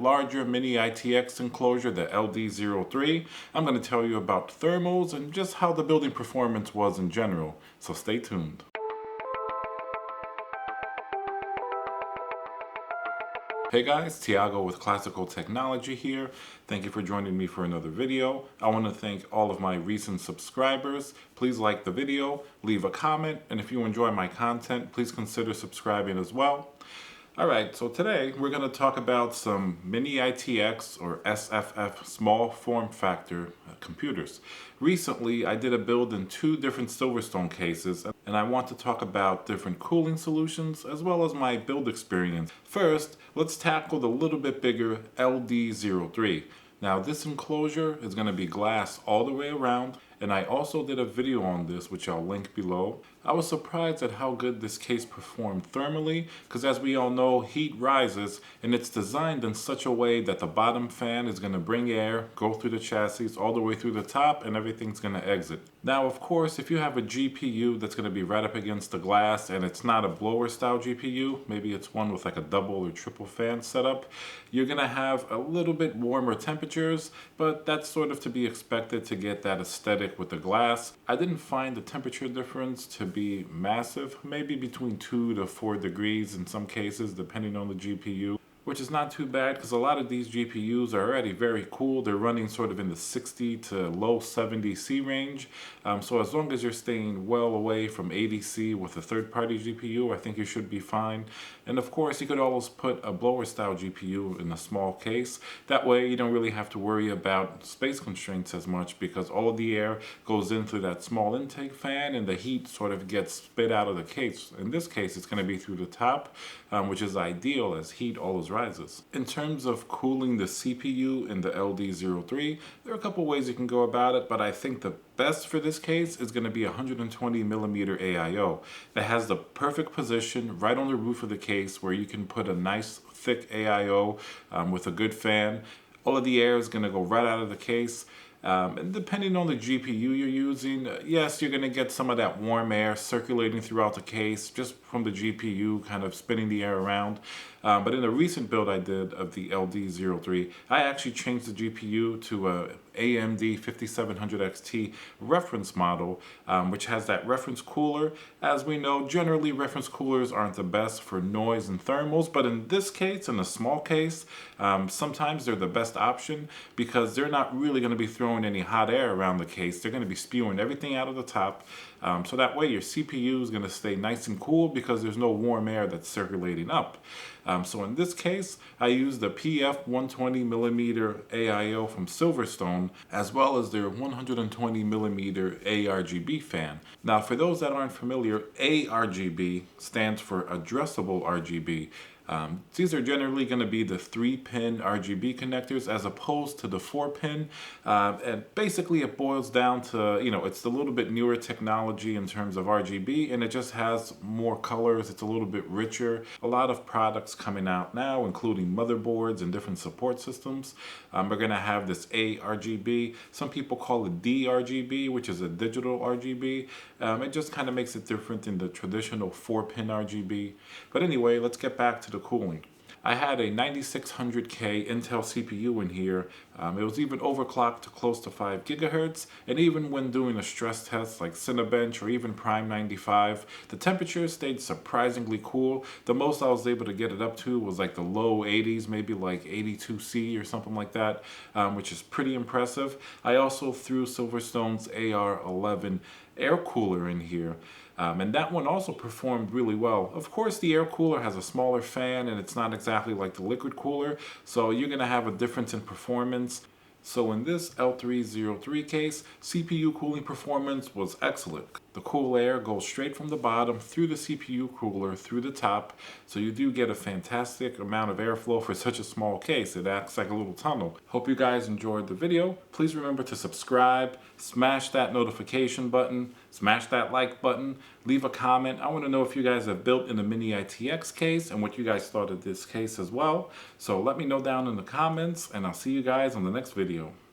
larger mini-itx enclosure, the LD03. I'm going to tell you about thermals and just how the building performance was in general, so stay tuned. Hey guys, Tiago with Classical Technology here. Thank you for joining me for another video. I want to thank all of my recent subscribers. Please like the video, leave a comment, and if you enjoy my content, please consider subscribing as well. Alright, so today we're going to talk about some mini-itx or SFF small form factor computers. Recently I did a build in two different Silverstone cases and I want to talk about different cooling solutions as well as my build experience. First, let's tackle the little bit bigger LD03. Now this enclosure is going to be glass all the way around, and I also did a video on this which I'll link below. I was surprised at how good this case performed thermally because, as we all know, heat rises and it's designed in such a way that the bottom fan is going to bring air, go through the chassis all the way through the top, and everything's going to exit. Now of course, if you have a GPU that's going to be right up against the glass and it's not a blower style GPU, maybe it's one with like a double or triple fan setup, you're going to have a little bit warmer temperatures, but that's sort of to be expected to get that aesthetic with the glass. I didn't find the temperature difference to be massive, maybe between 2 to 4 degrees in some cases depending on the GPU, which is not too bad because a lot of these GPUs are already very cool. They're running sort of in the 60 to low 70 C range. So as long as you're staying well away from 80 C with a third-party GPU, I think you should be fine. And of course, you could always put a blower-style GPU in a small case. That way, you don't really have to worry about space constraints as much because all of the air goes in through that small intake fan and the heat sort of gets spit out of the case. In this case, it's going to be through the top, which is ideal as heat always rises. In terms of cooling the CPU in the LD03, there are a couple ways you can go about it, but I think the best for this case is going to be 120 millimeter AIO that has the perfect position right on the roof of the case where you can put a nice thick AIO with a good fan. All of the air is going to go right out of the case. And depending on the GPU you're using, yes, you're going to get some of that warm air circulating throughout the case just from the GPU kind of spinning the air around. But in a recent build I did of the LD03, I actually changed the GPU to a AMD 5700 XT reference model, which has that reference cooler. As we know, generally reference coolers aren't the best for noise and thermals, but in this case, in a small case, sometimes they're the best option because they're not really going to be throwing any hot air around the case. They're going to be spewing everything out of the top. So that way your CPU is going to stay nice and cool because there's no warm air that's circulating up. So in this case, I used the PF 120 millimeter AIO from Silverstone, as well as their 120 millimeter ARGB fan. Now, for those that aren't familiar, ARGB stands for addressable RGB. These are generally going to be the 3-pin RGB connectors as opposed to the 4-pin. And basically it boils down to, it's a little bit newer technology in terms of RGB, and it just has more colors. It's a little bit richer. A lot of products coming out now, including motherboards and different support systems, are going to have this ARGB. Some people call it DRGB, which is a digital RGB. It just kind of makes it different than the traditional 4-pin RGB. But anyway, let's get back to the cooling. I had a 9600K Intel CPU in here. It was even overclocked to close to 5 gigahertz, and even when doing a stress test like Cinebench or even Prime 95, the temperature stayed surprisingly cool. The most I was able to get it up to was like the low 80s, maybe like 82 C or something like that, which is pretty impressive. I also threw Silverstone's AR11 air cooler in here. And that one also performed really well. Of course, the air cooler has a smaller fan and it's not exactly like the liquid cooler, so you're going to have a difference in performance. So in this L303 case, CPU cooling performance was excellent. The cool air goes straight from the bottom through the CPU cooler through the top, so you do get a fantastic amount of airflow for such a small case. It acts like a little tunnel. Hope you guys enjoyed the video. Please remember to subscribe, smash that notification button, smash that like button, leave a comment. I want to know if you guys have built in a mini-itx case and what you guys thought of this case as well. So let me know down in the comments, and I'll see you guys on the next video.